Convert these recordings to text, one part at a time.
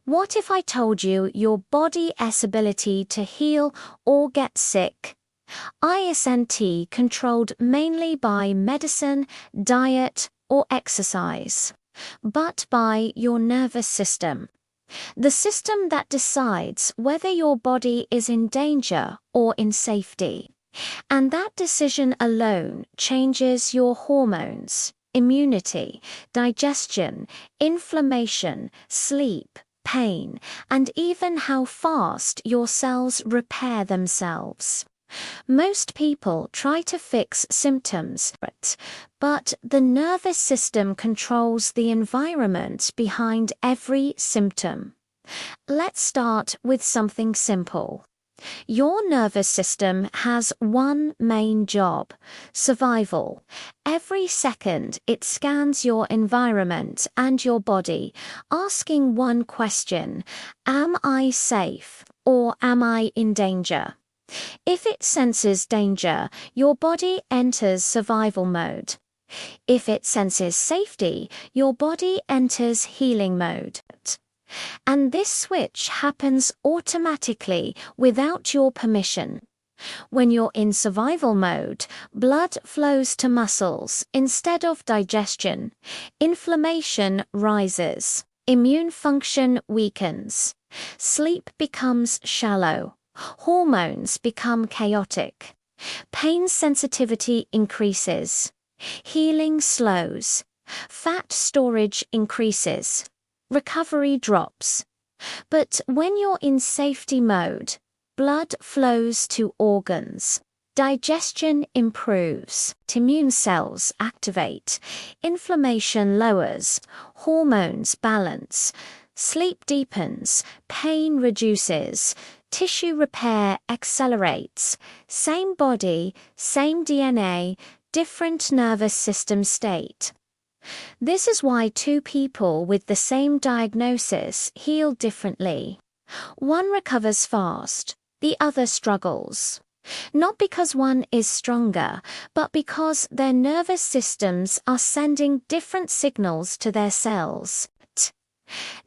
What if I told you your body's ability to heal or get sick isn't controlled mainly by medicine, diet, or exercise, but by your nervous system? The system that decides whether your body is in danger or in safety. And that decision alone changes your hormones, immunity, digestion, inflammation, sleep, pain, and even how fast your cells repair themselves. Most people try to fix symptoms, but the nervous system controls the environment behind every symptom. Let's start with something simple. Your nervous system has one main job: survival. Every second it scans your environment and your body, asking one question: am I safe or am I in danger? If it senses danger, your body enters survival mode. If it senses safety, your body enters healing mode. And this switch happens automatically without your permission. When you're in survival mode, blood flows to muscles instead of digestion. Inflammation rises. Immune function weakens. Sleep becomes shallow. Hormones become chaotic. Pain sensitivity increases. Healing slows. Fat storage increases. Recovery drops. But when you're in safety mode, blood flows to organs. Digestion improves. Immune cells activate. Inflammation lowers. Hormones balance. Sleep deepens. Pain reduces. Tissue repair accelerates. Same body, same DNA, different nervous system state. This is why two people with the same diagnosis heal differently. One recovers fast, the other struggles. Not because one is stronger, but because their nervous systems are sending different signals to their cells.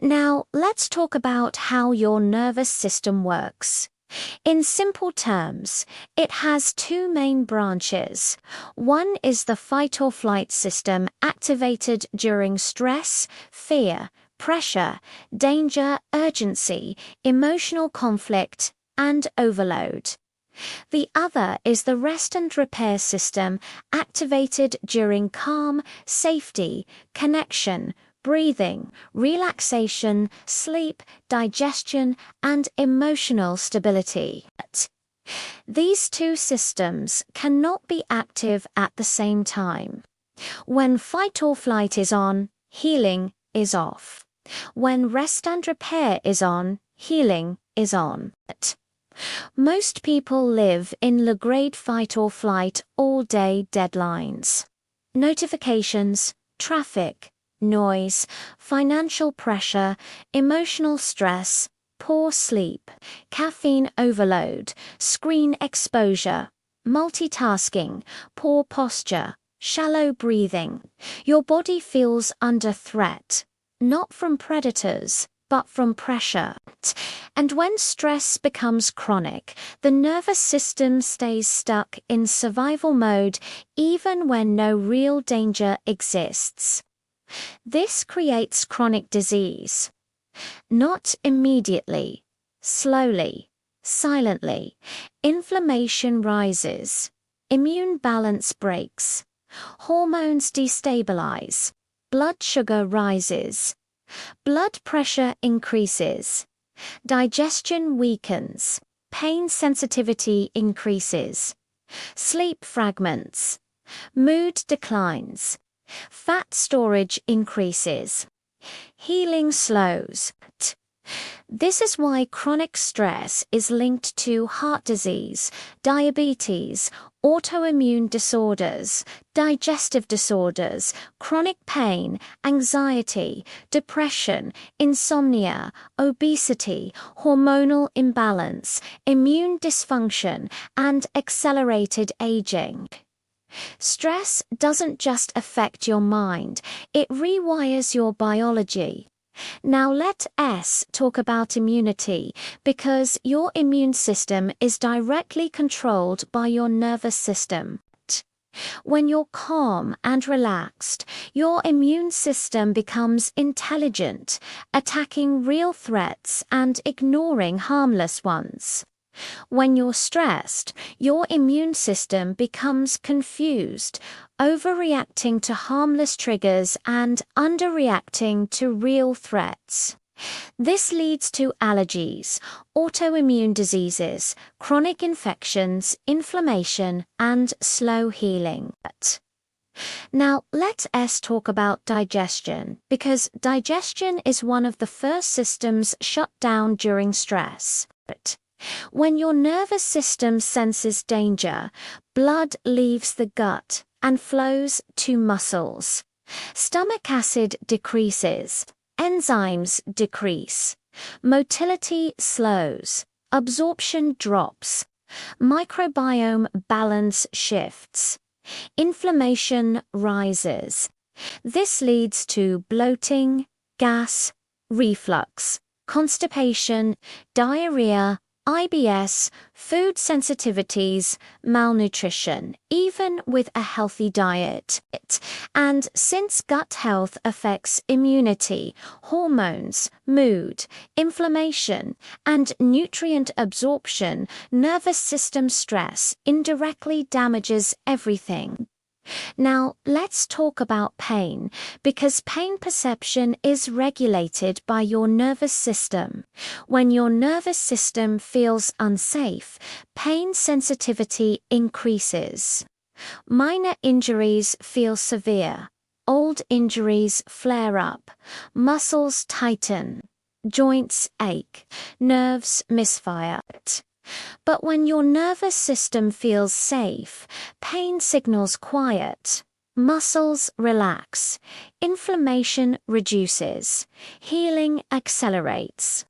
Now, let's talk about how your nervous system works. In simple terms, it has two main branches. One is the fight or flight system activated during stress, fear, pressure, danger, urgency, emotional conflict, and overload. The other is the rest and repair system activated during calm, safety, connection, breathing, relaxation, sleep, digestion, and emotional stability. These two systems cannot be active at the same time. When fight or flight is on, healing is off. When rest and repair is on, healing is on. Most people live in low-grade fight or flight all-day deadlines. Notifications, traffic, noise, financial pressure, emotional stress, poor sleep, caffeine overload, screen exposure, multitasking, poor posture, shallow breathing. Your body feels under threat, not from predators, but from pressure. And when stress becomes chronic, the nervous system stays stuck in survival mode even when no real danger exists. This creates chronic disease. Not immediately, slowly, silently. Inflammation rises. Immune balance breaks. Hormones destabilize. Blood sugar rises. Blood pressure increases. Digestion weakens. Pain sensitivity increases. Sleep fragments. Mood declines. Fat storage increases. Healing slows. This is why chronic stress is linked to heart disease, diabetes, autoimmune disorders, digestive disorders, chronic pain, anxiety, depression, insomnia, obesity, hormonal imbalance, immune dysfunction, and accelerated aging. Stress doesn't just affect your mind, it rewires your biology. Now let S talk about immunity, because your immune system is directly controlled by your nervous system. When you're calm and relaxed, your immune system becomes intelligent, attacking real threats and ignoring harmless ones. When you're stressed, your immune system becomes confused, overreacting to harmless triggers and underreacting to real threats. This leads to allergies, autoimmune diseases, chronic infections, inflammation, and slow healing. Now, let us talk about digestion, because digestion is one of the first systems shut down during stress. When your nervous system senses danger, blood leaves the gut and flows to muscles. Stomach acid decreases, enzymes decrease, motility slows, absorption drops, microbiome balance shifts, inflammation rises. This leads to bloating, gas, reflux, constipation, diarrhea, IBS, food sensitivities, malnutrition, even with a healthy diet. And since gut health affects immunity, hormones, mood, inflammation, and nutrient absorption, nervous system stress indirectly damages everything. Now, let's talk about pain, because pain perception is regulated by your nervous system. When your nervous system feels unsafe, pain sensitivity increases. Minor injuries feel severe. Old injuries flare up. Muscles tighten. Joints ache. Nerves misfire. But when your nervous system feels safe, pain signals quiet, muscles relax, inflammation reduces, healing accelerates.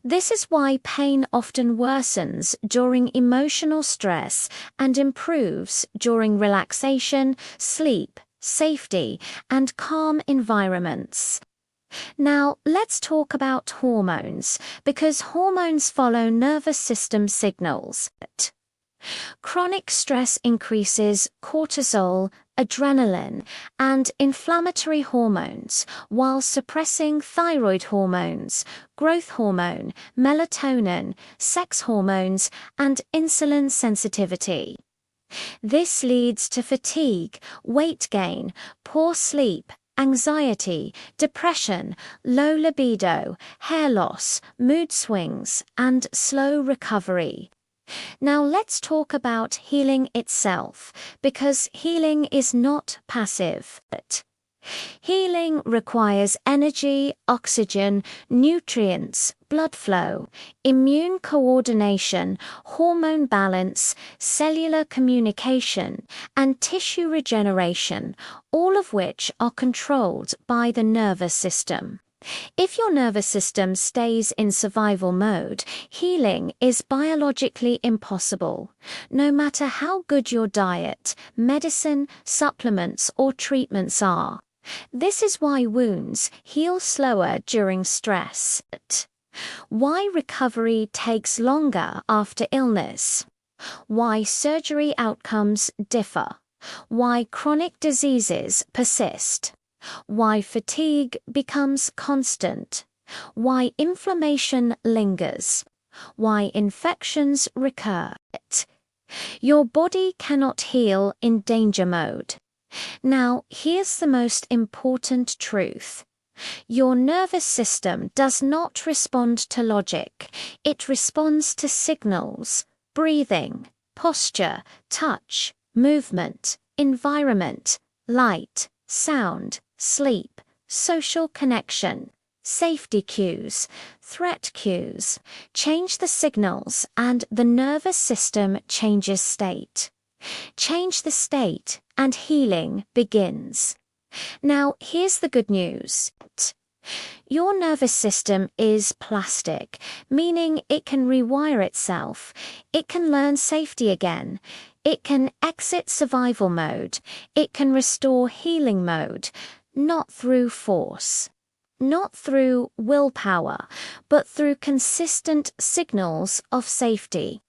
This is why pain often worsens during emotional stress and improves during relaxation, sleep, safety, and calm environments. Now, let's talk about hormones, because hormones follow nervous system signals. Chronic stress increases cortisol, adrenaline, and inflammatory hormones, while suppressing thyroid hormones, growth hormone, melatonin, sex hormones, and insulin sensitivity. This leads to fatigue, weight gain, poor sleep, anxiety, depression, low libido, hair loss, mood swings, and slow recovery. Now let's talk about healing itself, because healing is not passive. Healing requires energy, oxygen, nutrients, blood flow, immune coordination, hormone balance, cellular communication, and tissue regeneration, all of which are controlled by the nervous system. If your nervous system stays in survival mode, healing is biologically impossible, no matter how good your diet, medicine, supplements, or treatments are. This is why wounds heal slower during stress. Why recovery takes longer after illness. Why surgery outcomes differ. Why chronic diseases persist. Why fatigue becomes constant. Why inflammation lingers. Why infections recur. Your body cannot heal in danger mode. Now, here's the most important truth. Your nervous system does not respond to logic. It responds to signals, breathing, posture, touch, movement, environment, light, sound, sleep, social connection, safety cues, threat cues. Change the signals and the nervous system changes state. Change the state and healing begins. Now, here's the good news. Your nervous system is plastic, meaning it can rewire itself. It can learn safety again. It can exit survival mode. It can restore healing mode, not through force. not through willpower, but through consistent signals of safety.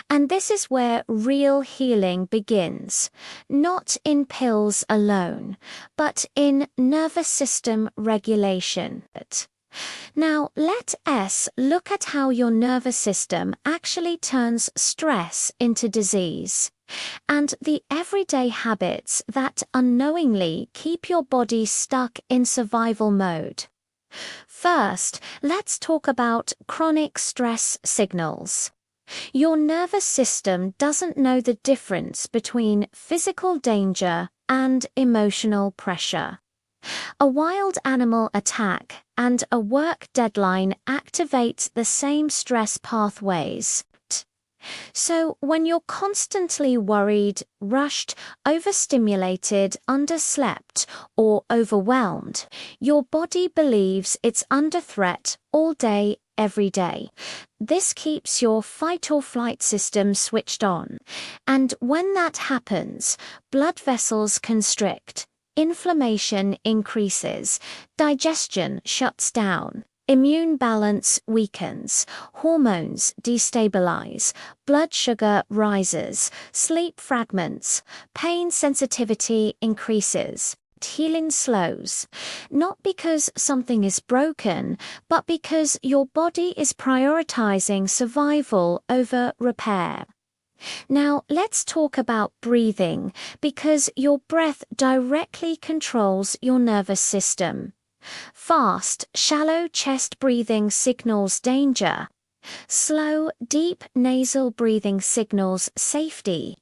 And this is where real healing begins, not in pills alone, but in nervous system regulation. Now, let us look at how your nervous system actually turns stress into disease, and the everyday habits that unknowingly keep your body stuck in survival mode. First, let's talk about chronic stress signals. Your nervous system doesn't know the difference between physical danger and emotional pressure. A wild animal attack and a work deadline activate the same stress pathways. So when you're constantly worried, rushed, overstimulated, underslept, or overwhelmed, your body believes it's under threat all day, every day. This keeps your fight or flight system switched on. And when that happens, blood vessels constrict, inflammation increases, digestion shuts down, immune balance weakens, hormones destabilize, blood sugar rises, sleep fragments, pain sensitivity increases. Healing slows, not because something is broken, but because your body is prioritizing survival over repair. Now, let's talk about breathing, because your breath directly controls your nervous system. Fast, shallow chest breathing signals danger. Slow, deep nasal breathing signals safety.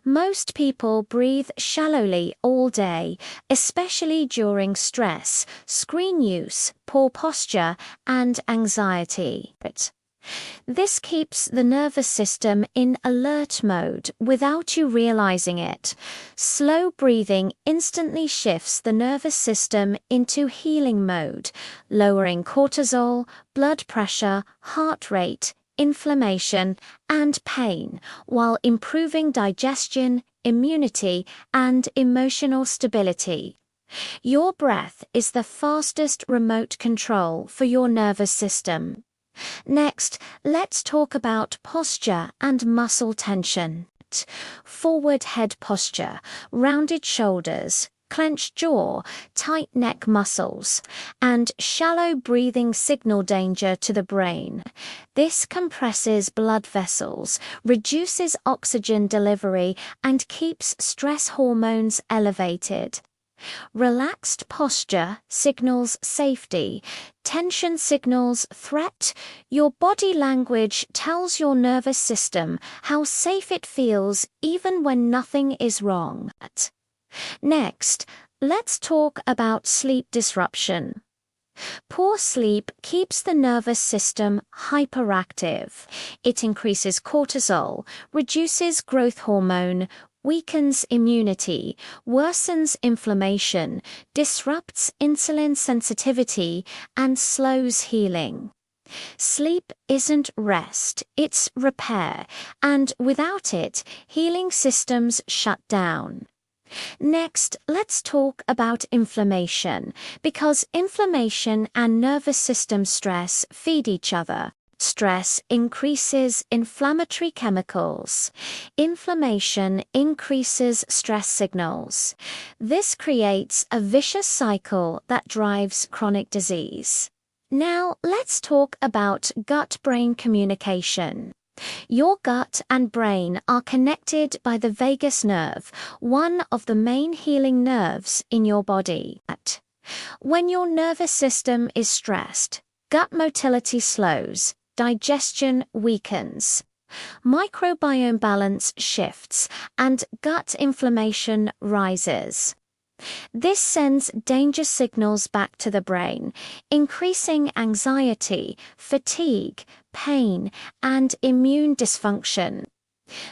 Most people breathe shallowly all day, especially during stress, screen use, poor posture, and anxiety. This keeps the nervous system in alert mode without you realizing it. Slow breathing instantly shifts the nervous system into healing mode, lowering cortisol, blood pressure, heart rate, inflammation, and pain, while improving digestion, immunity, and emotional stability. Your breath is the fastest remote control for your nervous system. Next, let's talk about posture and muscle tension. Forward head posture, rounded shoulders, clenched jaw, tight neck muscles, and shallow breathing signal danger to the brain. This compresses blood vessels, reduces oxygen delivery, and keeps stress hormones elevated. Relaxed posture signals safety. Tension signals threat. Your body language tells your nervous system how safe it feels even when nothing is wrong. Next, let's talk about sleep disruption. Poor sleep keeps the nervous system hyperactive. It increases cortisol, reduces growth hormone, weakens immunity, worsens inflammation, disrupts insulin sensitivity, and slows healing. Sleep isn't rest, it's repair, and without it, healing systems shut down. Next, let's talk about inflammation, because inflammation and nervous system stress feed each other. Stress increases inflammatory chemicals. Inflammation increases stress signals. This creates a vicious cycle that drives chronic disease. Now, let's talk about gut-brain communication. Your gut and brain are connected by the vagus nerve, one of the main healing nerves in your body. When your nervous system is stressed, gut motility slows, digestion weakens, microbiome balance shifts, and gut inflammation rises. This sends danger signals back to the brain, increasing anxiety, fatigue, pain, and immune dysfunction.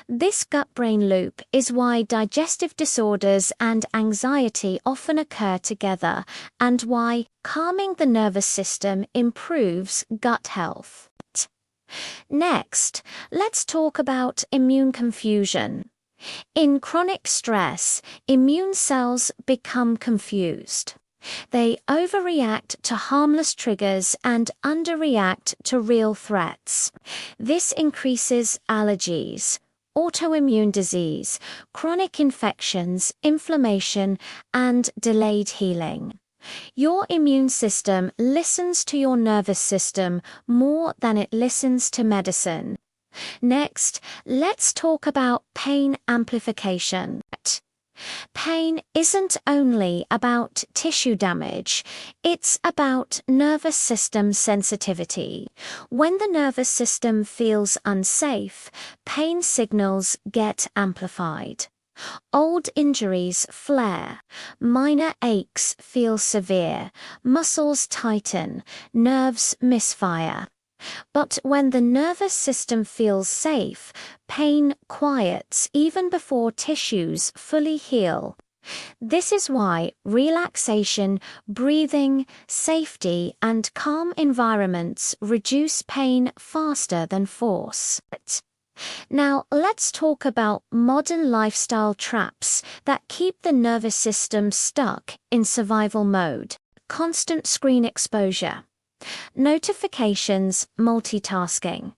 This gut-brain loop is why digestive disorders and anxiety often occur together, and why calming the nervous system improves gut health. Next, let's talk about immune confusion. In chronic stress, immune cells become confused. They overreact to harmless triggers and underreact to real threats. This increases allergies, autoimmune disease, chronic infections, inflammation, and delayed healing. Your immune system listens to your nervous system more than it listens to medicine. Next, let's talk about pain amplification. Pain isn't only about tissue damage, it's about nervous system sensitivity. When the nervous system feels unsafe, pain signals get amplified. Old injuries flare, minor aches feel severe, muscles tighten, nerves misfire. But when the nervous system feels safe, pain quiets even before tissues fully heal. This is why relaxation, breathing, safety, and calm environments reduce pain faster than force. Now, let's talk about modern lifestyle traps that keep the nervous system stuck in survival mode. Constant screen exposure. Notifications, multitasking.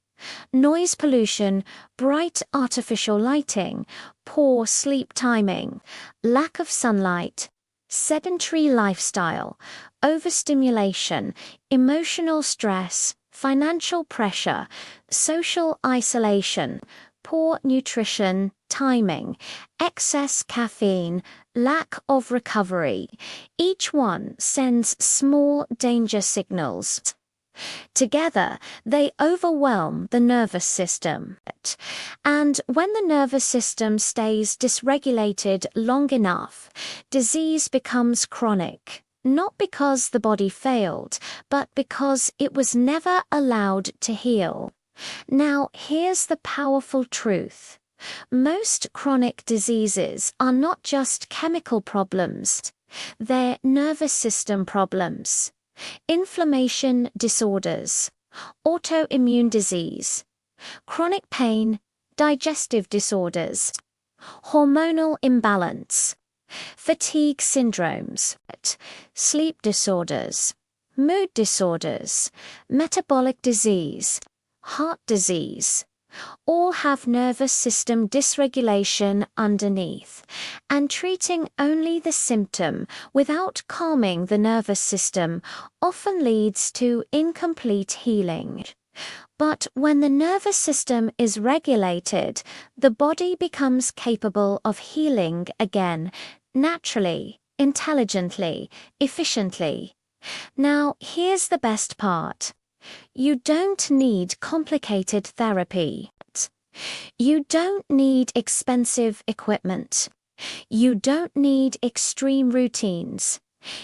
Noise pollution, bright artificial lighting, poor sleep timing, lack of sunlight, sedentary lifestyle, overstimulation, emotional stress, financial pressure, social isolation, poor nutrition, timing, excess caffeine, lack of recovery. Each one sends small danger signals. Together, they overwhelm the nervous system. And when the nervous system stays dysregulated long enough, disease becomes chronic. Not because the body failed, but because it was never allowed to heal. Now, here's the powerful truth. Most chronic diseases are not just chemical problems, they're nervous system problems. Inflammation disorders, autoimmune disease, chronic pain, digestive disorders, hormonal imbalance, fatigue syndromes, sleep disorders, mood disorders, metabolic disease, heart disease, all have nervous system dysregulation underneath, and treating only the symptom without calming the nervous system often leads to incomplete healing. But when the nervous system is regulated, the body becomes capable of healing again, naturally, intelligently, efficiently. Now, here's the best part. You don't need complicated therapy. You don't need expensive equipment. You don't need extreme routines.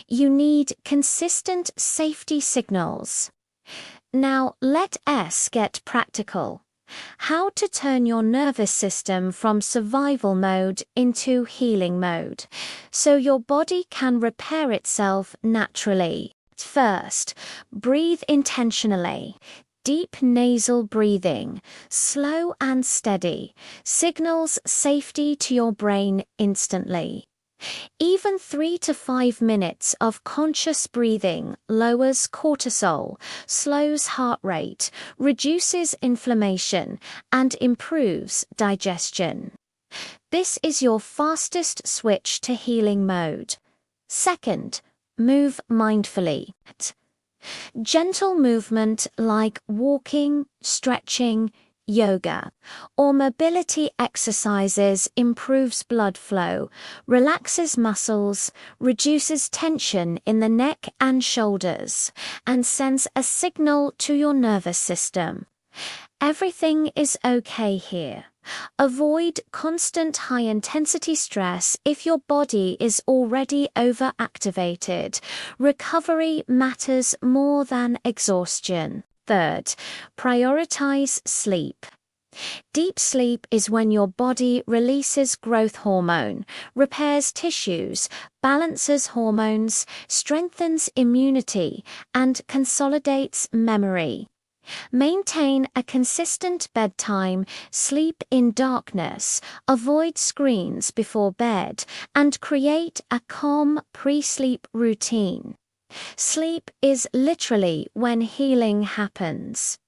You need consistent safety signals. Now, let us get practical. How to turn your nervous system from survival mode into healing mode, so your body can repair itself naturally. First, breathe intentionally. Deep nasal breathing, slow and steady, signals safety to your brain instantly. Even 3 to 5 minutes of conscious breathing lowers cortisol, slows heart rate, reduces inflammation, and improves digestion. This is your fastest switch to healing mode. Second, move mindfully. Gentle movement like walking, stretching, yoga, or mobility exercises improves blood flow, relaxes muscles, reduces tension in the neck and shoulders, and sends a signal to your nervous system. Everything is okay here. Avoid constant high-intensity stress if your body is already overactivated. Recovery matters more than exhaustion. Third, prioritize sleep. Deep sleep is when your body releases growth hormone, repairs tissues, balances hormones, strengthens immunity, and consolidates memory. Maintain a consistent bedtime, sleep in darkness, avoid screens before bed, and create a calm pre-sleep routine. Sleep is literally when healing happens.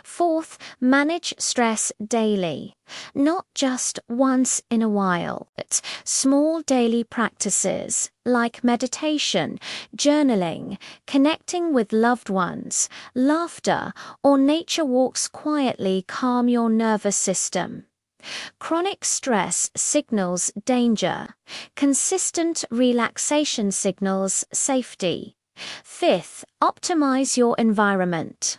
Fourth, manage stress daily. Not just once in a while, but small daily practices like meditation, journaling, connecting with loved ones, laughter, or nature walks quietly calm your nervous system. Chronic stress signals danger. Consistent relaxation signals safety. Fifth, optimize your environment.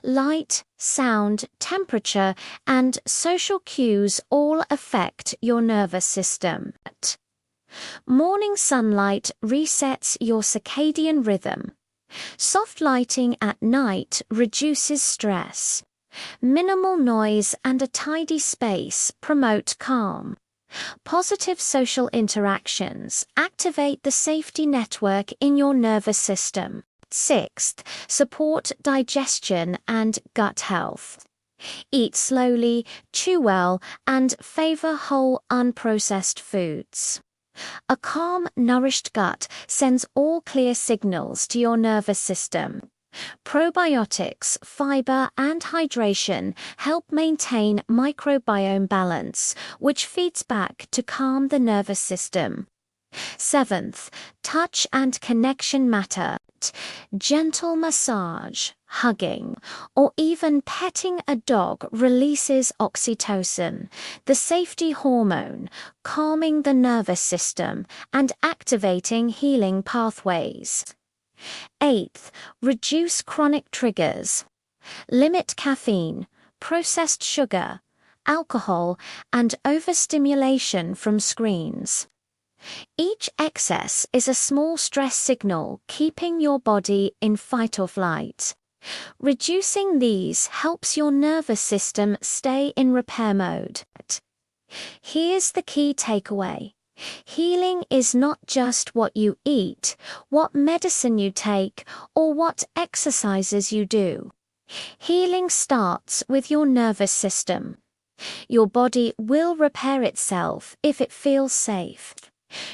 Light, sound, temperature, and social cues all affect your nervous system. Morning sunlight resets your circadian rhythm. Soft lighting at night reduces stress. Minimal noise and a tidy space promote calm. Positive social interactions activate the safety network in your nervous system. Sixth, support digestion and gut health. Eat slowly, chew well, and favor whole, unprocessed foods. A calm, nourished gut sends all clear signals to your nervous system. Probiotics, fiber, and hydration help maintain microbiome balance, which feeds back to calm the nervous system. Seventh, touch and connection matter. Gentle massage, hugging, or even petting a dog releases oxytocin, the safety hormone, calming the nervous system and activating healing pathways. Eighth, reduce chronic triggers. Limit caffeine, processed sugar, alcohol, and overstimulation from screens. Each excess is a small stress signal keeping your body in fight or flight. Reducing these helps your nervous system stay in repair mode. Here's the key takeaway. Healing is not just what you eat, what medicine you take, or what exercises you do. Healing starts with your nervous system. Your body will repair itself if it feels safe.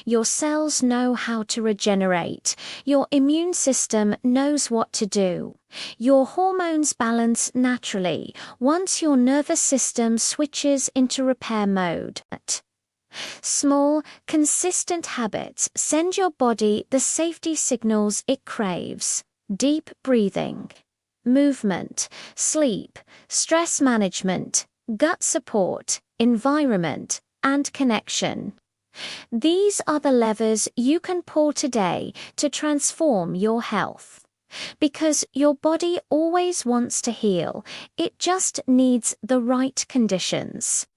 Your cells know how to regenerate. Your immune system knows what to do. Your hormones balance naturally once your nervous system switches into repair mode. Small, consistent habits send your body the safety signals it craves. Deep breathing, movement, sleep, stress management, gut support, environment, and connection. These are the levers you can pull today to transform your health. Because your body always wants to heal, it just needs the right conditions.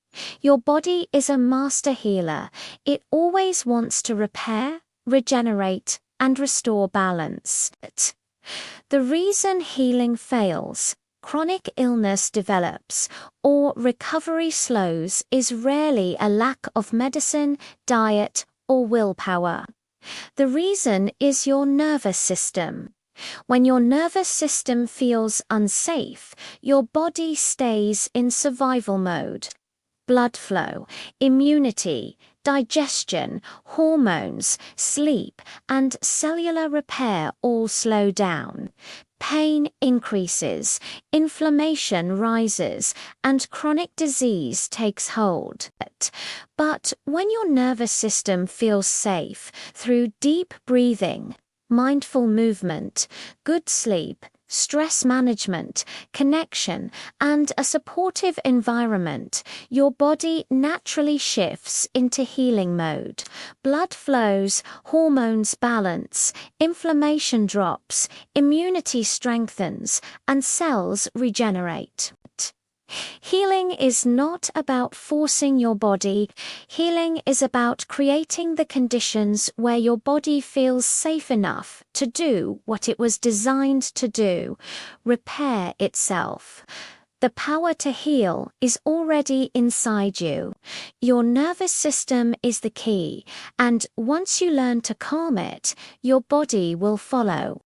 Your body is a master healer. It always wants to repair, regenerate, and restore balance. The reason healing fails, chronic illness develops, or recovery slows is rarely a lack of medicine, diet, or willpower. The reason is your nervous system. When your nervous system feels unsafe, your body stays in survival mode. Blood flow, immunity, digestion, hormones, sleep, and cellular repair all slow down. Pain increases, inflammation rises, and chronic disease takes hold. But when your nervous system feels safe through deep breathing, mindful movement, good sleep, stress management, connection, and a supportive environment, your body naturally shifts into healing mode. Blood flows, hormones balance, inflammation drops, immunity strengthens, and cells regenerate. Healing is not about forcing your body. Healing is about creating the conditions where your body feels safe enough to do what it was designed to do, repair itself. The power to heal is already inside you. Your nervous system is the key, and once you learn to calm it, your body will follow.